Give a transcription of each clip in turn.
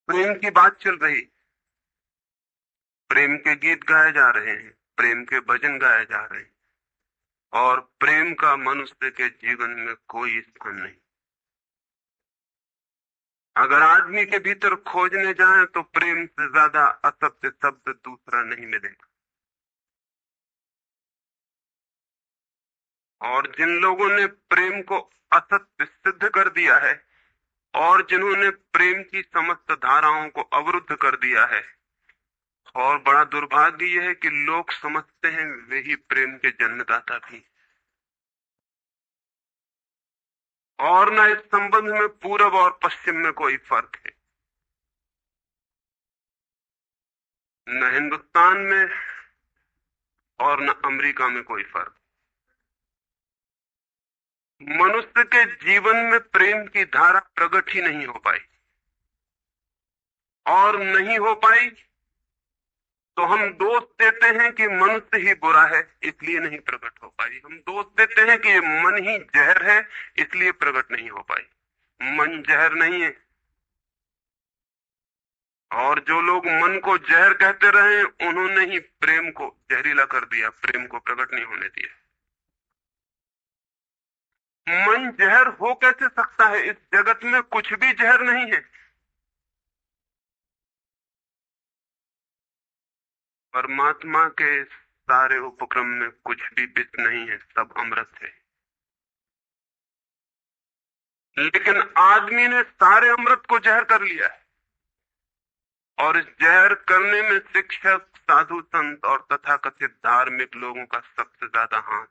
प्रेम की बात चल रही, प्रेम के गीत गाए जा रहे हैं, प्रेम के भजन गाए जा रहे हैं, और प्रेम का मनुष्य के जीवन में कोई स्थान नहीं। अगर आदमी के भीतर खोजने जाएं तो प्रेम से ज्यादा असत्य शब्द दूसरा नहीं मिलेगा। और जिन लोगों ने प्रेम को असत्य सिद्ध कर दिया है और जिन्होंने प्रेम की समस्त धाराओं को अवरुद्ध कर दिया है, और बड़ा दुर्भाग्य यह है कि लोग समझते हैं वे ही प्रेम के जन्मदाता भी। और न इस संबंध में पूरब और पश्चिम में कोई फर्क है, न हिंदुस्तान में और न अमेरिका में कोई फर्क। मनुष्य के जीवन में प्रेम की धारा प्रकट ही नहीं हो पाई, और नहीं हो पाई तो हम दोष देते हैं कि मनुष्य ही बुरा है इसलिए नहीं प्रकट हो पाई। हम दोष देते हैं कि मन ही जहर है इसलिए प्रकट नहीं हो पाई। मन जहर नहीं है, और जो लोग मन को जहर कहते रहे उन्होंने ही प्रेम को जहरीला कर दिया, प्रेम को प्रकट नहीं होने दिया। मन जहर हो कैसे सकता है? इस जगत में कुछ भी जहर नहीं है। परमात्मा के सारे उपक्रम में कुछ भी विष नहीं है, सब अमृत है। लेकिन आदमी ने सारे अमृत को जहर कर लिया है, और इस जहर करने में शिक्षक, साधु संत और तथाकथित धार्मिक लोगों का सबसे ज्यादा हाथ।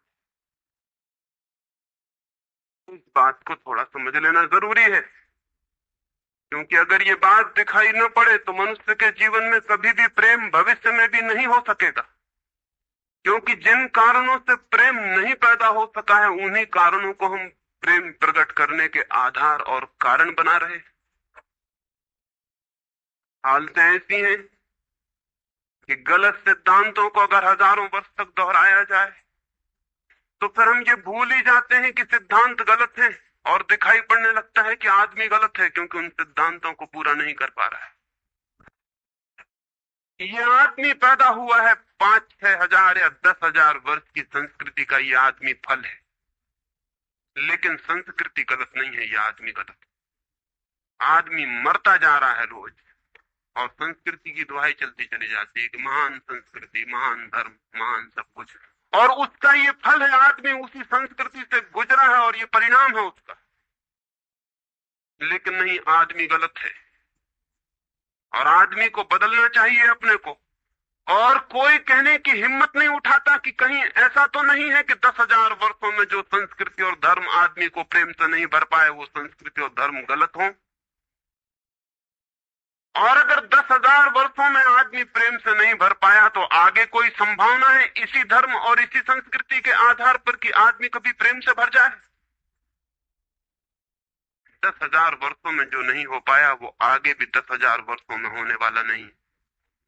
इस बात को थोड़ा समझ लेना जरूरी है, क्योंकि अगर ये बात दिखाई न पड़े तो मनुष्य के जीवन में कभी भी प्रेम भविष्य में भी नहीं हो सकेगा। क्योंकि जिन कारणों से प्रेम नहीं पैदा हो सका है उन्हीं कारणों को हम प्रेम प्रकट करने के आधार और कारण बना रहे हैं। हालतें ऐसी हैं कि गलत सिद्धांतों को अगर हजारों वर्ष तक दोहराया जाए तो फिर हम ये भूल ही जाते हैं कि सिद्धांत गलत है, और दिखाई पड़ने लगता है कि आदमी गलत है क्योंकि उन सिद्धांतों को पूरा नहीं कर पा रहा है। ये आदमी पैदा हुआ है 5-6 हजार या 10,000 वर्ष की संस्कृति का, ये आदमी फल है। लेकिन संस्कृति गलत नहीं है, ये आदमी गलत है। आदमी मरता जा रहा है रोज, और संस्कृति की दुहाई चलती चली जाती है कि महान संस्कृति, महान धर्म, महान सब कुछ, और उसका ये फल है। आदमी उसी संस्कृति से गुजरा है और ये परिणाम है उसका। लेकिन नहीं, आदमी गलत है, और आदमी को बदलना चाहिए अपने को। और कोई कहने की हिम्मत नहीं उठाता कि कहीं ऐसा तो नहीं है कि 10,000 वर्षों में जो संस्कृति और धर्म आदमी को प्रेम से नहीं भर पाए वो संस्कृति और धर्म गलत हो। और अगर 10,000 वर्षों में आदमी प्रेम से नहीं भर पाया तो आगे कोई संभावना है इसी धर्म और इसी संस्कृति के आधार पर कि आदमी कभी प्रेम से भर जाए? 10,000 वर्षों में जो नहीं हो पाया वो आगे भी 10,000 वर्षों में होने वाला नहीं,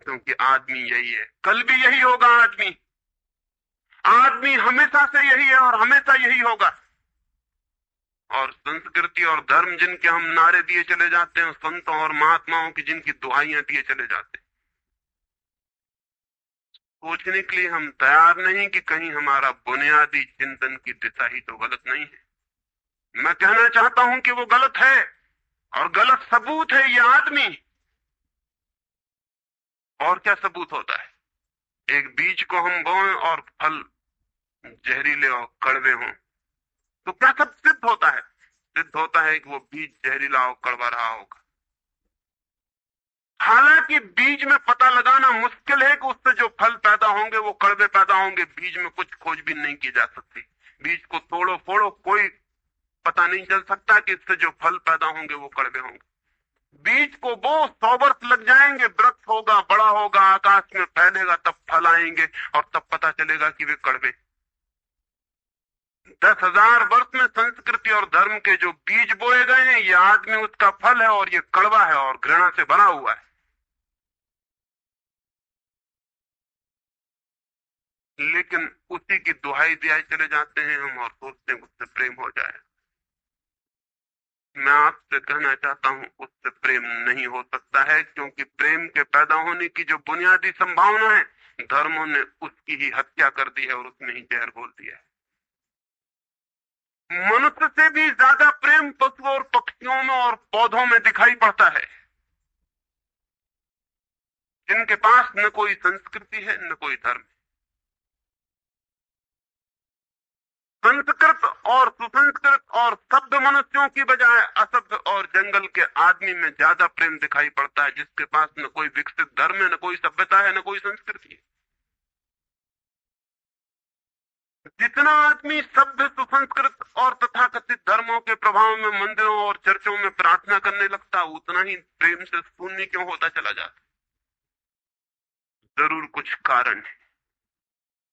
क्योंकि आदमी यही है, कल भी यही होगा। आदमी आदमी हमेशा से यही है और हमेशा यही होगा। और संस्कृति और धर्म जिनके हम नारे दिए चले जाते हैं, संतों और महात्माओं की जिनकी दुहाइयां दिए चले जाते हैं, सोचने के लिए हम तैयार नहीं कि कहीं हमारा बुनियादी चिंतन की दिशा ही तो गलत नहीं है। मैं कहना चाहता हूं कि वो गलत है, और गलत सबूत है ये आदमी। और क्या सबूत होता है? एक बीज को हम बोएं और फल जहरीले और कड़वे हों तो क्या सब सिद्ध होता है? सिद्ध होता है कि वो बीज जहरीला और कड़वा रहा होगा। हालांकि बीज में पता लगाना मुश्किल है कि उससे जो फल पैदा होंगे वो कड़वे पैदा होंगे। बीज में कुछ खोजबीन नहीं की जा सकती। बीज को तोड़ो फोड़ो, कोई पता नहीं चल सकता कि इससे जो फल पैदा होंगे वो कड़वे होंगे। बीज को बो 100 वर्ष लग जाएंगे, वृक्ष होगा, बड़ा होगा, आकाश में फैलेगा, तब फल आएंगे और तब पता चलेगा कि वे कड़वे। 10,000 वर्ष में संस्कृति और धर्म के जो बीज बोए गए हैं ये आदमी उसका फल है, और ये कड़वा है और घृणा से भरा हुआ है। लेकिन उसी की दुहाई दिया चले जाते हैं हम और सोचते हैं उससे प्रेम हो जाए। मैं आपसे कहना चाहता हूं उससे प्रेम नहीं हो सकता है, क्योंकि प्रेम के पैदा होने की जो बुनियादी संभावना है, धर्मों ने उसकी ही हत्या कर दी है और उसमें ही जहर घोल दिया है। मनुष्य से भी ज्यादा प्रेम पशुओं और पक्षियों में और पौधों में दिखाई पड़ता है, जिनके पास न कोई संस्कृति है न कोई धर्म। संस्कृत और सुसंस्कृत और सभ्य मनुष्यों की बजाय असभ्य और जंगल के आदमी में ज्यादा प्रेम दिखाई पड़ता है, जिसके पास न कोई विकसित धर्म है, न कोई सभ्यता है, न कोई संस्कृति है। जितना आदमी सभ्य सुसंस्कृत और तथाकथित धर्मों के प्रभाव में मंदिरों और चर्चों में प्रार्थना करने लगता, उतना ही प्रेम से शून्य क्यों होता चला जाता। जरूर कुछ कारण है,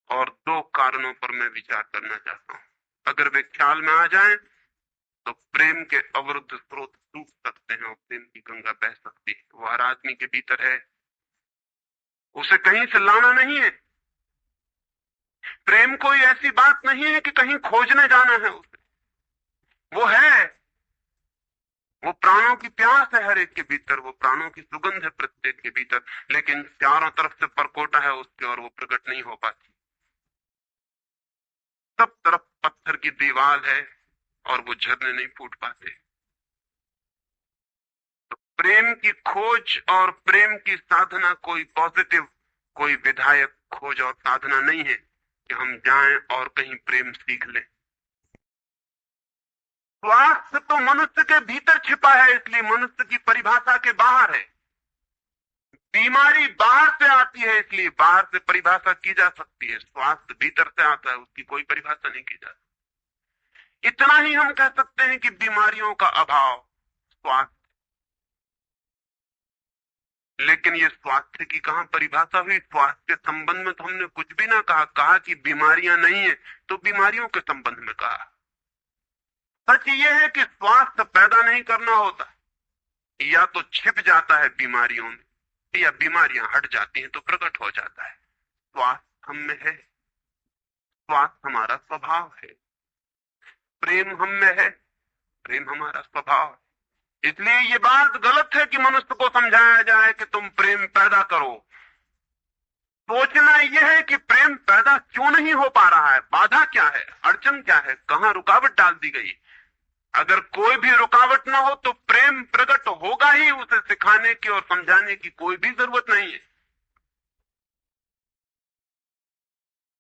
और दो कारणों पर मैं विचार करना चाहता हूं। अगर वे ख्याल में आ जाएं तो प्रेम के अवरुद्ध स्रोत टूट सकते हैं और प्रेम की गंगा बह सकती है। वो हर आदमी के भीतर है, उसे कहीं से लाना नहीं है। प्रेम कोई ऐसी बात नहीं है कि कहीं खोजने जाना है उसे, वो है। वो प्राणों की प्यास है हर एक के भीतर, वो प्राणों की सुगंध है प्रत्येक के भीतर, लेकिन चारों तरफ से परकोटा है उसके और वो प्रकट नहीं हो पाती। सब तरफ पत्थर की दीवार है और वो झरने नहीं फूट पाते। तो प्रेम की खोज और प्रेम की साधना कोई पॉजिटिव, कोई विधायक खोज और साधना नहीं है कि हम जाएं और कहीं प्रेम सीख लें। स्वास्थ्य तो मनुष्य के भीतर छिपा है, इसलिए मनुष्य की परिभाषा के बाहर है। बीमारी बाहर से आती है, इसलिए बाहर से परिभाषा की जा सकती है। स्वास्थ्य भीतर से आता है, उसकी कोई परिभाषा नहीं की जा सकती। इतना ही हम कह सकते हैं कि बीमारियों का अभाव स्वास्थ्य, लेकिन ये स्वास्थ्य की कहां परिभाषा हुई। स्वास्थ्य के संबंध में तो हमने कुछ भी ना कहा कि बीमारियां नहीं है, तो बीमारियों के संबंध में कहा। सच ये है कि स्वास्थ्य पैदा नहीं करना होता, या तो छिप जाता है बीमारियों में, या बीमारियां हट जाती हैं तो प्रकट हो जाता है। स्वास्थ्य हम में है, स्वास्थ्य हमारा स्वभाव है। प्रेम हम में है, प्रेम हमारा स्वभाव है। इसलिए ये बात गलत है कि मनुष्य को समझाया जाए कि तुम प्रेम पैदा करो। सोचना यह है कि प्रेम पैदा क्यों नहीं हो पा रहा है, बाधा क्या है, अड़चन क्या है, कहां रुकावट डाल दी गई। अगर कोई भी रुकावट ना हो तो प्रेम प्रकट होगा ही। उसे सिखाने की और समझाने की कोई भी जरूरत नहीं है।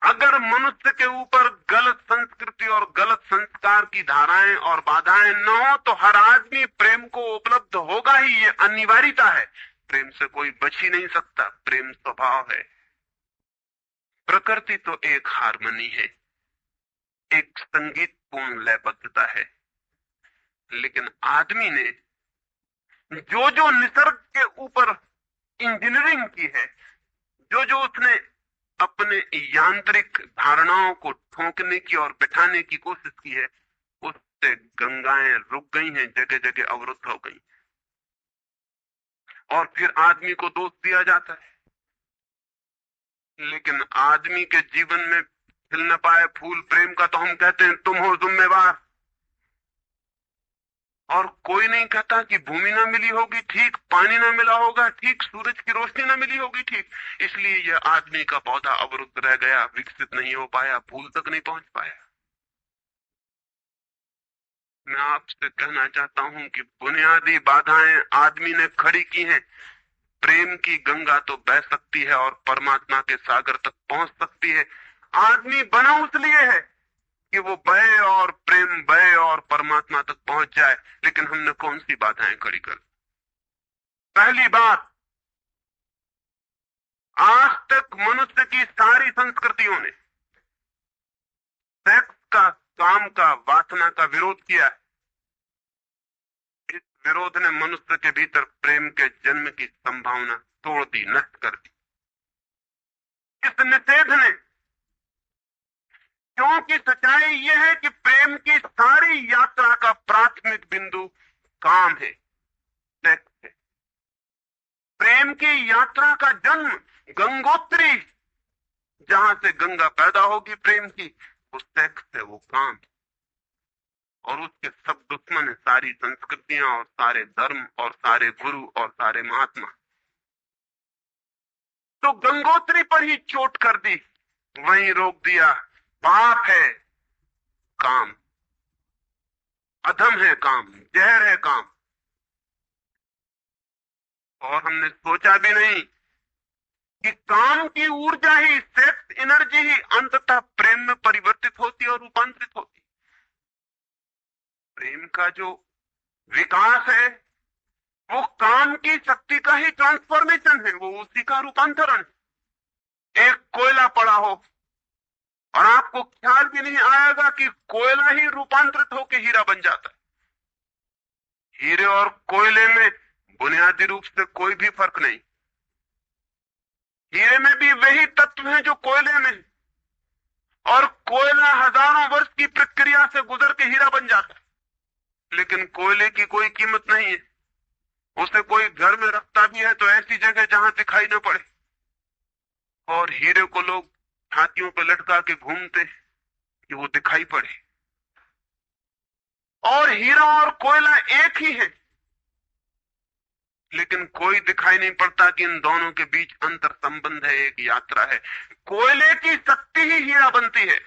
अगर मनुष्य के ऊपर गलत संस्कृति और गलत संस्कार की धाराएं और बाधाएं न हो तो हर आदमी प्रेम को उपलब्ध होगा ही, ये अनिवार्यता है। प्रेम से कोई बच ही नहीं सकता, प्रेम स्वभाव है। प्रकृति तो एक हारमोनी है, एक संगीतपूर्ण लयबद्धता है, लेकिन आदमी ने जो जो निसर्ग के ऊपर इंजीनियरिंग की है, जो जो उसने अपने यांत्रिक धारणाओं को ठोंकने की और बिठाने की कोशिश की है, उससे गंगाएं रुक गई हैं, जगह जगह अवरुद्ध हो गई। और फिर आदमी को दोष दिया जाता है। लेकिन आदमी के जीवन में खिल न पाए फूल प्रेम का तो हम कहते हैं तुम हो जिम्मेवार। और कोई नहीं कहता कि भूमि ना मिली होगी ठीक, पानी ना मिला होगा ठीक, सूरज की रोशनी ना मिली होगी ठीक, इसलिए यह आदमी का पौधा अवरुद्ध रह गया, विकसित नहीं हो पाया, फूल तक नहीं पहुंच पाया। मैं आपसे कहना चाहता हूं कि बुनियादी बाधाएं आदमी ने खड़ी की हैं। प्रेम की गंगा तो बह सकती है और परमात्मा के सागर तक पहुंच सकती है। आदमी बना उसलिए है कि वो बहे और प्रेम बहे और परमात्मा तक पहुंच जाए, लेकिन हमने कौन सी बाधाएं खड़ी कर। पहली बात, आज तक मनुष्य की सारी संस्कृतियों ने सेक्स का, काम का, वासना का विरोध किया है। इस विरोध ने मनुष्य के भीतर प्रेम के जन्म की संभावना तोड़ दी, नष्ट कर दी। इस निषेध ने, क्योंकि सच्चाई यह है कि प्रेम की सारी यात्रा का प्राथमिक बिंदु काम है, सेक्स है। प्रेम की यात्रा का जन्म गंगोत्री, जहां से गंगा पैदा होगी प्रेम की, वो सेक्स है, वो काम। और उसके सब दुश्मन है, सारी संस्कृतियां और सारे धर्म और सारे गुरु और सारे महात्मा। तो गंगोत्री पर ही चोट कर दी, वहीं रोक दिया। पाप है काम, अधम है काम, जहर है काम। और हमने सोचा भी नहीं कि काम की ऊर्जा ही, सेक्स एनर्जी ही अंततः प्रेम में परिवर्तित होती और रूपांतरित होती। प्रेम का जो विकास है वो काम की शक्ति का ही ट्रांसफॉर्मेशन है, वो उसी का रूपांतरण है। एक कोयला पड़ा हो और आपको ख्याल भी नहीं आएगा कि कोयला ही रूपांतरित होकर हीरा बन जाता है। हीरे और कोयले में बुनियादी रूप से कोई भी फर्क नहीं। हीरे में भी वही तत्व हैं जो कोयले में, और कोयला हजारों वर्ष की प्रक्रिया से गुजर के हीरा बन जाता है। लेकिन कोयले की कोई कीमत नहीं है। उसे कोई घर में रखता भी है तो ऐसी जगह जहां दिखाई न पड़े, और हीरे को लोग छातियों पर लटका के घूमते कि वो दिखाई पड़े। और हीरा और कोयला एक ही है, लेकिन कोई दिखाई नहीं पड़ता कि इन दोनों के बीच अंतर संबंध है, एक यात्रा है। कोयले की शक्ति ही हीरा बनती है,